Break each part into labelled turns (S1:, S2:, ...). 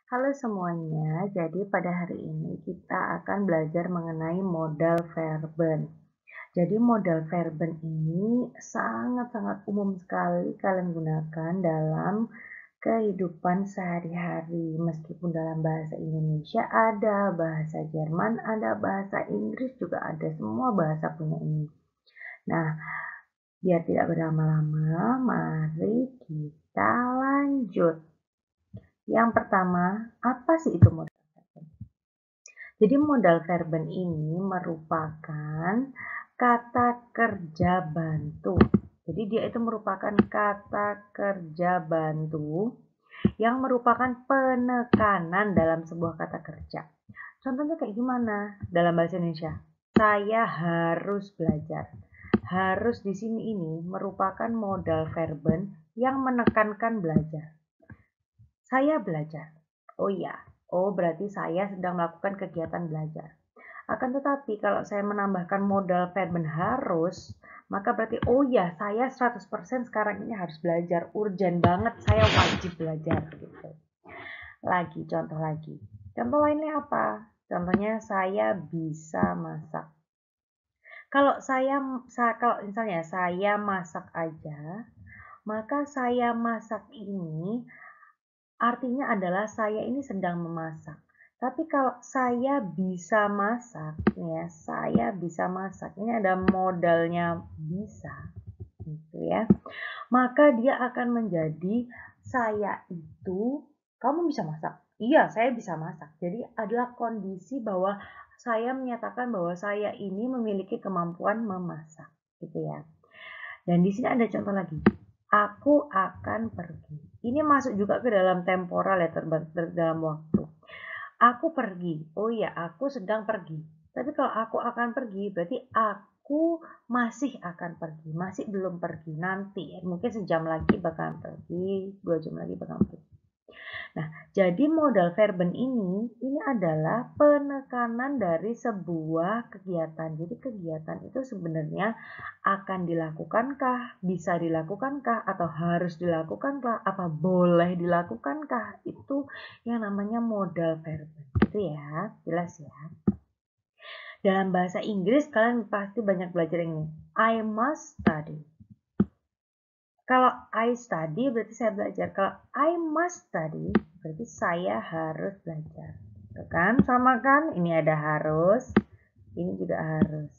S1: Halo semuanya, jadi pada hari ini kita akan belajar mengenai modal verben. Jadi modal verben ini sangat-sangat umum sekali kalian gunakan dalam kehidupan sehari-hari. Meskipun dalam bahasa Indonesia ada, bahasa Jerman ada, bahasa Inggris juga ada, semua bahasa punya ini. Nah, biar tidak berlama-lama, mari kita lanjut. Yang pertama, apa sih itu modal verben? Jadi modal verben ini merupakan kata kerja bantu. Jadi dia itu merupakan kata kerja bantu yang merupakan penekanan dalam sebuah kata kerja. Contohnya kayak gimana dalam bahasa Indonesia? Saya harus belajar. Harus di sini ini merupakan modal verben yang menekankan belajar. Saya belajar. Oh iya, oh berarti saya sedang melakukan kegiatan belajar. Akan tetapi kalau saya menambahkan modal verben harus, maka berarti oh ya saya 100% sekarang ini harus belajar. Urgent banget, saya wajib belajar gitu. Lagi, contoh lagi. Contoh lainnya apa? Contohnya saya bisa masak. Kalau misalnya saya masak aja, maka saya masak ini artinya adalah saya ini sedang memasak. Tapi kalau saya bisa masak, ya, saya bisa masak. Ini ada modalnya bisa, gitu ya. Maka dia akan menjadi saya itu, kamu bisa masak? Iya, saya bisa masak. Jadi adalah kondisi bahwa saya menyatakan bahwa saya ini memiliki kemampuan memasak, gitu ya. Dan di sini ada contoh lagi. Aku akan pergi. Ini masuk juga ke dalam temporal ya, dalam waktu. Aku pergi. Oh iya, aku sedang pergi. Tapi kalau aku akan pergi, berarti aku masih akan pergi. Masih belum pergi. Nanti ya, mungkin sejam lagi bakalan pergi, 2 jam lagi bakalan pergi. Nah, jadi modal verben ini adalah penekanan dari sebuah kegiatan. Jadi kegiatan itu sebenarnya akan dilakukankah, bisa dilakukankah, atau harus dilakukankah, apa boleh dilakukankah, itu yang namanya modal verben. Gitu ya, jelas ya. Dalam bahasa Inggris kalian pasti banyak belajar ini. I must study. Kalau I study berarti saya belajar. Kalau I must study berarti saya harus belajar. Tuh kan? Sama kan? Ini ada harus, ini juga harus.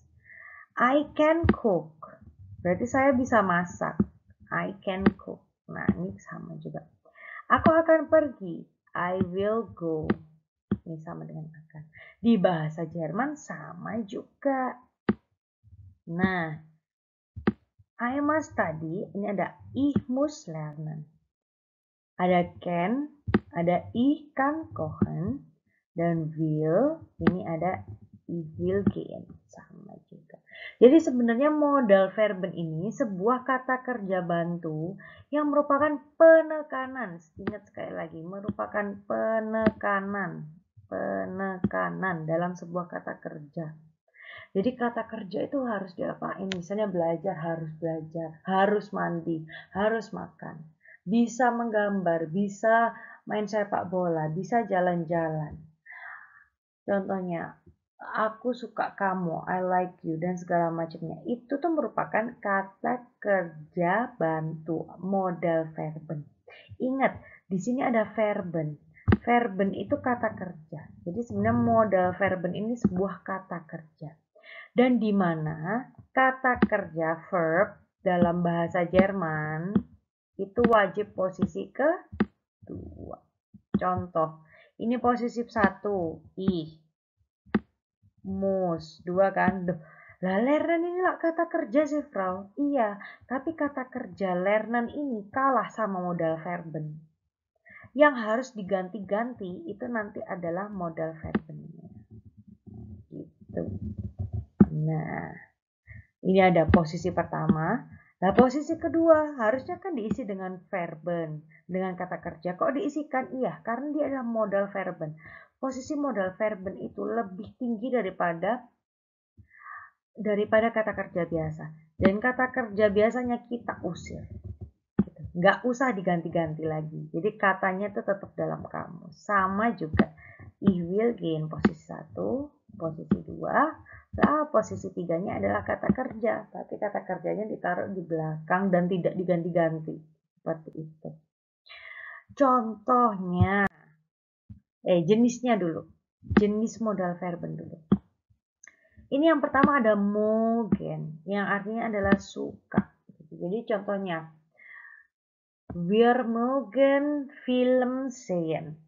S1: I can cook. Berarti saya bisa masak. I can cook. Nah, ini sama juga. Aku akan pergi. I will go. Ini sama dengan akan. Di bahasa Jerman sama juga. Nah, I must study, ini ada ich muss lernen. Ada can, ada ich kann kochen, dan will, ini ada ich will gehen. Sama juga. Jadi sebenarnya modal verben ini sebuah kata kerja bantu yang merupakan penekanan. Ingat sekali lagi, merupakan penekanan dalam sebuah kata kerja. Jadi kata kerja itu harus diapain? Misalnya belajar, harus mandi, harus makan. Bisa menggambar, bisa main sepak bola, bisa jalan-jalan. Contohnya, aku suka kamu, I like you, dan segala macamnya. Itu tuh merupakan kata kerja bantu, modal verben. Ingat, di sini ada verben. Verben itu kata kerja. Jadi sebenarnya modal verben ini sebuah kata kerja. Dan di mana kata kerja verb dalam bahasa Jerman itu wajib posisi kedua. Contoh, ini posisi 1, ih, mus, 2 kan. Lah lernen ini lah kata kerja sih, Frau. Iya, tapi kata kerja lernen ini kalah sama modal verben. Yang harus diganti-ganti itu nanti adalah modal verbennya. Gitu. Nah, ini ada posisi pertama. Nah, posisi kedua harusnya kan diisi dengan verben, dengan kata kerja. Kok diisikan? Iya, karena dia adalah modal verben. Posisi modal verben itu lebih tinggi daripada kata kerja biasa. Dan kata kerja biasanya kita usir. Nggak usah diganti-ganti lagi. Jadi katanya itu tetap dalam kamus. Sama juga. Ich will gehen posisi 1, posisi 2. Nah, posisi 3-nya adalah kata kerja. Tapi kata kerjanya ditaruh di belakang dan tidak diganti-ganti. Seperti itu. Contohnya. Jenisnya dulu. Jenis modal verben dulu. Ini yang pertama ada mogen. Yang artinya adalah suka. Jadi contohnya. Wir mögen Film sehen.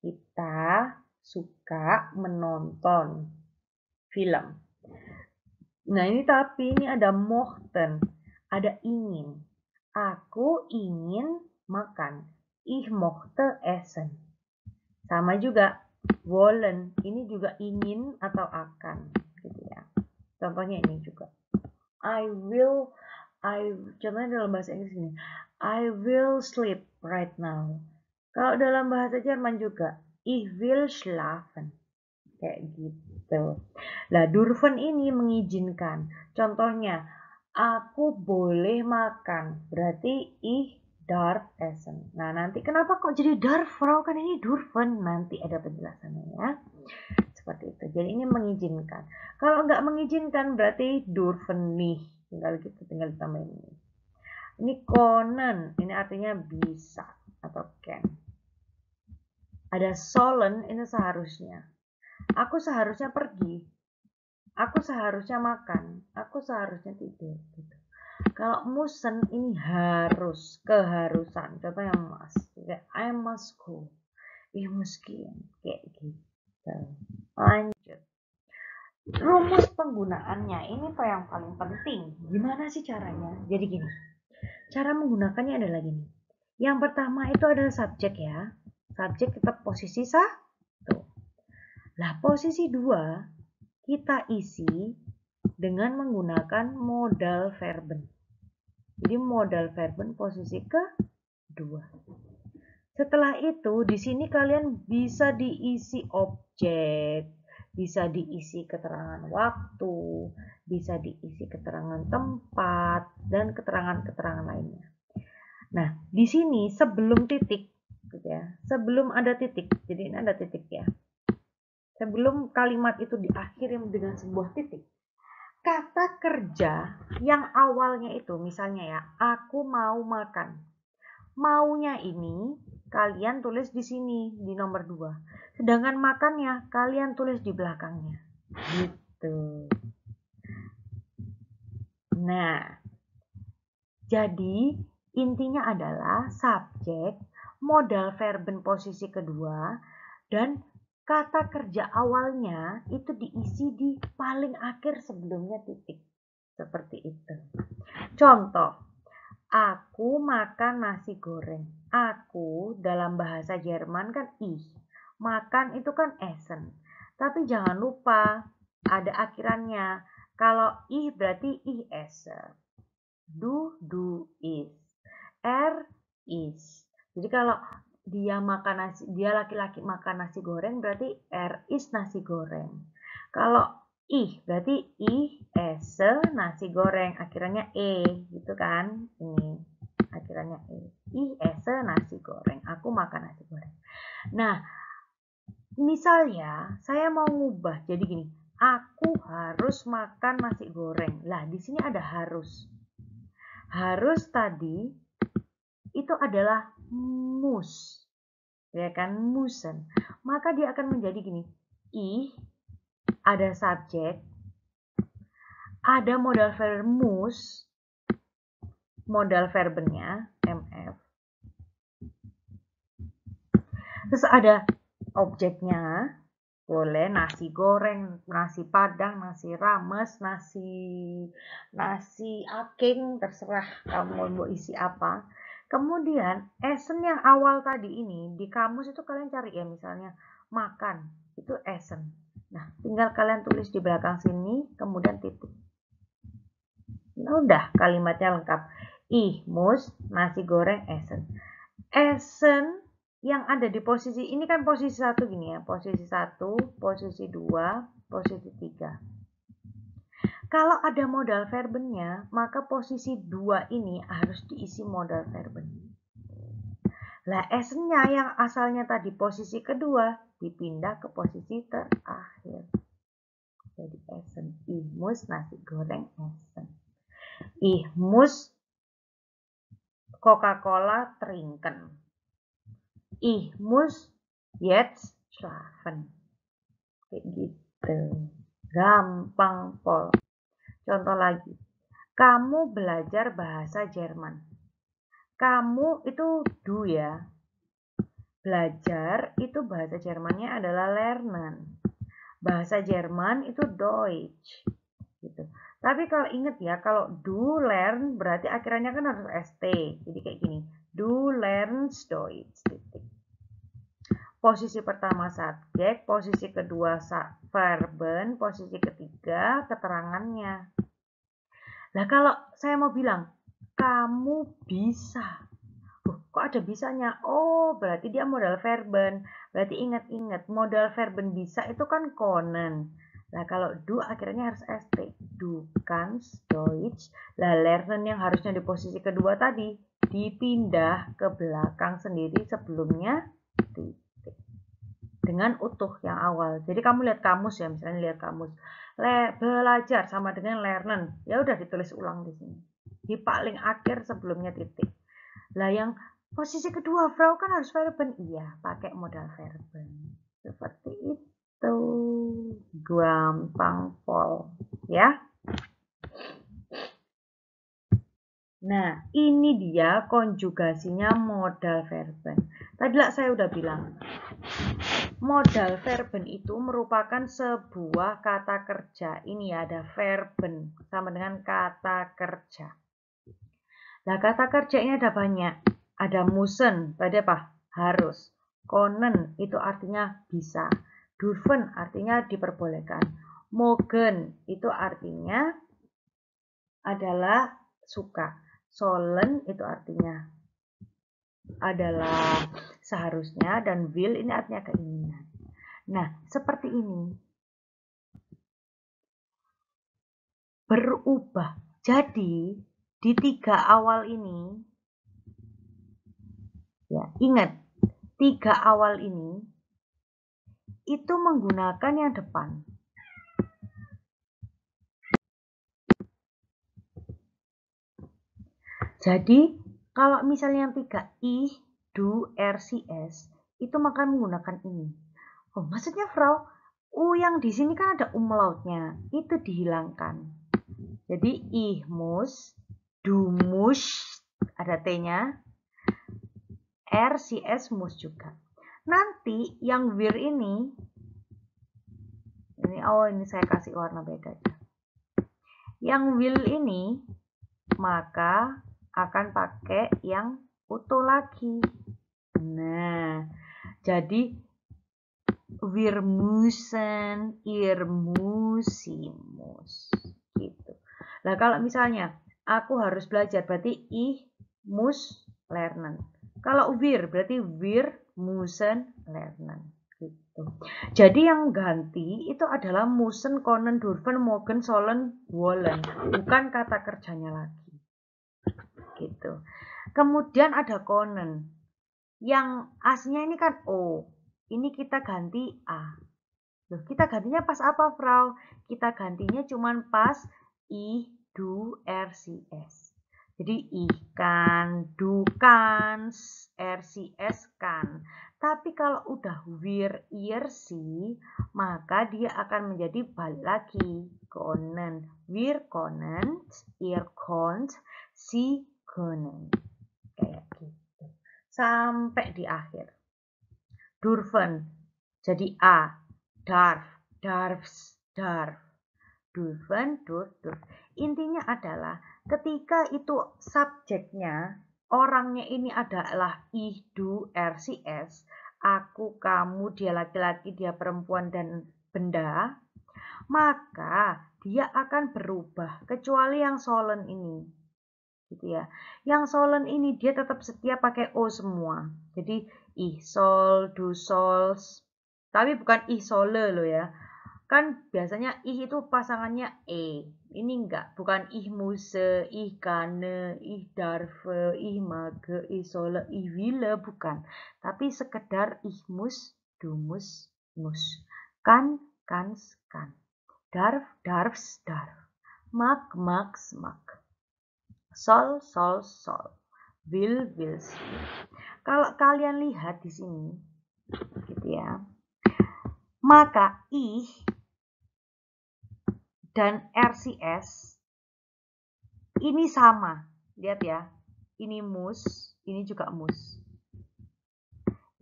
S1: Kita suka menonton film. Nah ini tapi ini ada mochten, ada ingin. Aku ingin makan. Ich mochte essen. Sama juga wollen, ini juga ingin atau akan, gitu ya. Contohnya ini juga. Contohnya dalam bahasa Inggris ini. I will sleep right now. Kalau dalam bahasa Jerman juga, ich will schlafen. Kayak gitu. Lah, dürfen ini mengizinkan. Contohnya, aku boleh makan. Berarti ich darf essen. Nah, nanti kenapa kok jadi darf, Frau? Kan ini dürfen. Nanti ada penjelasannya ya. Seperti itu. Jadi ini mengizinkan. Kalau nggak mengizinkan berarti dürfen nicht. Tinggal gitu, tinggal ditambahin ini. Ini können, ini artinya bisa atau can. Ada sollen, ini seharusnya. Aku seharusnya pergi. Aku seharusnya makan. Aku seharusnya tidur. Gitu. Kalau müssen ini harus, keharusan. Contohnya must. I must go. Ich muss gehen. Kayak gitu. Lanjut. Rumus penggunaannya ini yang paling penting. Gimana sih caranya? Jadi gini. Cara menggunakannya adalah gini. Yang pertama itu adalah subjek ya. Subjek tetap posisi 1. Lah posisi 2 kita isi dengan menggunakan modal verben. Jadi modal verben posisi kedua. Setelah itu di sini kalian bisa diisi objek, bisa diisi keterangan waktu, bisa diisi keterangan tempat, dan keterangan-keterangan lainnya. Nah, di sini sebelum titik, gitu ya, sebelum ada titik, jadi ini ada titik ya. Sebelum kalimat itu diakhiri dengan sebuah titik, kata kerja yang awalnya itu, misalnya ya, aku mau makan. Maunya ini kalian tulis di sini di nomor 2. Sedangkan makannya kalian tulis di belakangnya. Gitu. Nah, jadi intinya adalah subjek, modal verben posisi kedua, dan kata kerja awalnya itu diisi di paling akhir sebelumnya titik. Seperti itu. Contoh. Aku makan nasi goreng. Aku dalam bahasa Jerman kan ich. Makan itu kan essen. Tapi jangan lupa ada akhirannya. Kalau ich berarti ich esse. Du isst. Is. Jadi kalau dia laki-laki makan nasi goreng berarti is nasi goreng. Kalau berarti esse nasi goreng, akhirannya gitu kan. Ini akhirannya esse nasi goreng. Aku makan nasi goreng. Nah, misalnya saya mau ngubah jadi gini, aku harus makan nasi goreng. Lah, di sini ada harus. Harus tadi itu adalah muss. Ya kan, müssen. Maka dia akan menjadi gini. Ada subjek, ada modal verb muss, modal verbennya mf. Terus ada objeknya, boleh nasi goreng, nasi padang, nasi rames, nasi aking, terserah kamu mau isi apa. Kemudian essen yang awal tadi ini di kamus itu kalian cari ya, misalnya makan itu essen. Nah, tinggal kalian tulis di belakang sini, kemudian titik. Nah, udah kalimatnya lengkap. Ich muss nasi goreng essen. Essen yang ada di posisi ini kan posisi 1 gini ya. Posisi 1, posisi 2, posisi 3. Kalau ada modal verbennya, maka posisi 2 ini harus diisi modal verben. Lah, S-nya yang asalnya tadi posisi kedua, dipindah ke posisi terakhir. Jadi esen, ihmus nasi goreng esen. Ihmus Coca-Cola trinken. Ihmus jetzt schlafen. Kayak gitu. Gampang, Pol. Contoh lagi. Kamu belajar bahasa Jerman. Kamu itu du ya. Belajar itu bahasa Jermannya adalah lernen. Bahasa Jerman itu Deutsch. Gitu. Tapi kalau inget ya, kalau du learn berarti akhirnya kan harus st. Jadi kayak gini. Du lernst Deutsch. Titik. Posisi pertama subjek, posisi kedua verben, posisi ketiga keterangannya. Nah, kalau saya mau bilang, kamu bisa. Kok ada bisanya? Oh, berarti dia modal verben. Berarti ingat-ingat, modal verben bisa itu kan konen. Nah, kalau du akhirnya harus st. Du kannst Deutsch. Lah, lernen yang harusnya di posisi kedua tadi dipindah ke belakang sendiri sebelumnya titik. Dengan utuh yang awal. Jadi kamu lihat kamus ya, misalnya lihat kamus. Belajar sama dengan lernen. Ya udah ditulis ulang di sini. Di paling akhir sebelumnya titik. Lah yang posisi kedua, Frau kan harus verben. Iya, pakai modal verben. Seperti itu. Gampang, Pol. Ya. Nah, ini dia konjugasinya modal verben. Tadi saya udah bilang, modal verben itu merupakan sebuah kata kerja. Ini ya, ada verben sama dengan kata kerja. Nah, kata kerja ini ada banyak. Ada müssen, tadi apa? Harus. Können itu artinya bisa. Dürfen artinya diperbolehkan. Mogen itu artinya adalah suka. Sollen itu artinya adalah seharusnya, dan will ini artinya keinginan. Nah, seperti ini. Berubah. Jadi, di 3 awal ini, ya, ingat, 3 awal ini itu menggunakan yang depan. Jadi, kalau misalnya yang 3 I, du, RCS, itu maka menggunakan ini. Oh, maksudnya Frau, U yang di sini kan ada umlautnya, itu dihilangkan. Jadi, ihmus, du musst, ada T-nya, RCS mus juga. Nanti yang wir ini saya kasih warna beda aja. Yang will ini, maka akan pakai yang utuh lagi. Nah, jadi wir müssen, ihr musimus. Gitu. Nah, kalau misalnya aku harus belajar, berarti ich muss lernen. Kalau wir, berarti wir müssen lernen. Gitu. Jadi yang ganti itu adalah müssen, können, dürfen, mogen, sollen, wollen. Bukan kata kerjanya lagi. Gitu. Kemudian ada können. Yang aslinya ini kan O. Ini kita ganti A. Loh, kita gantinya pas apa, Frau? Kita gantinya cuman pas I, du, RCS. Jadi ikan, du, kans, RCS, kan. Tapi kalau udah wir, ir, si, maka dia akan menjadi balik lagi. Können. Wir können, ihr könnt, sie können. Kayak gitu. Sampai di akhir. Dürfen. Jadi A. Darf, darfs, darf. Dürfen, durf. Intinya adalah ketika itu subjeknya, orangnya ini adalah ich, du, RCS, aku, kamu, dia laki-laki, dia perempuan, dan benda, maka dia akan berubah kecuali yang sollen ini. Gitu ya. Yang sollen ini dia tetap setia pakai O semua. Jadi ich soll, du sollst. Tapi bukan ich solle loh ya. Kan biasanya ih itu pasangannya Ini enggak, bukan ich musse, ich kanne, ich darfe, ich mage, ich solle, ich wille, bukan. Tapi sekedar ich muss, du muss. Kan, kannst, kann. Darf, darfst, darf. Mag, magst, mag. Soll, soll. Will, willst, will. Kalau kalian lihat di sini, gitu ya, maka ich dan RCS ini sama. Lihat ya, ini mus, ini juga mus.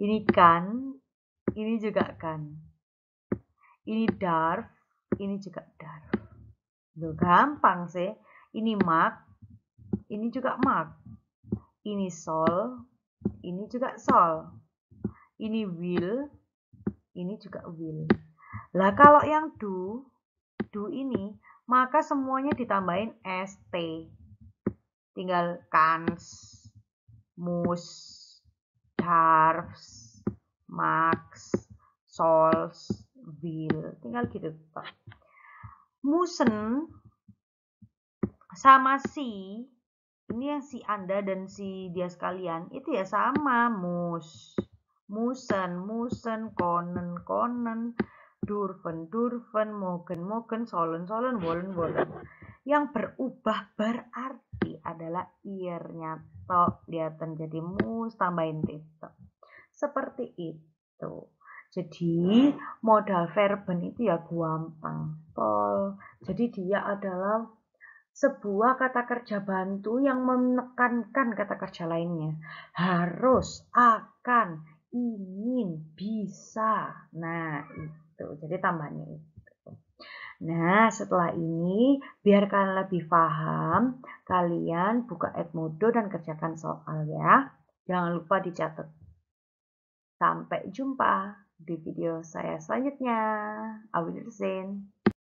S1: Ini kan, ini juga kan. Ini darf, ini juga darf. Loh, gampang sih. Ini mag, ini juga mag. Ini sol, ini juga sol. Ini will, ini juga will. Lah kalau yang do ini, maka semuanya ditambahin st. Tinggal kans, mus, darfs, max, sols, will. Tinggal gitu, Pak. Musen sama si, ini yang si Anda dan si dia sekalian, itu ya sama, mus. Musen, konen, durven, mogen, solen, wolen. Yang berubah berarti adalah ir-nya tok, lihatan jadi mus, tambahin titik. Seperti itu. Jadi modal verben itu ya gampang, tol. Jadi dia adalah sebuah kata kerja bantu yang menekankan kata kerja lainnya. Harus, akan, ingin, bisa. Nah, itu. Jadi tambahannya itu. Nah, setelah ini, biar kalian lebih paham, kalian buka Edmodo dan kerjakan soal ya. Jangan lupa dicatat. Sampai jumpa di video saya selanjutnya. Auf Wiedersehen.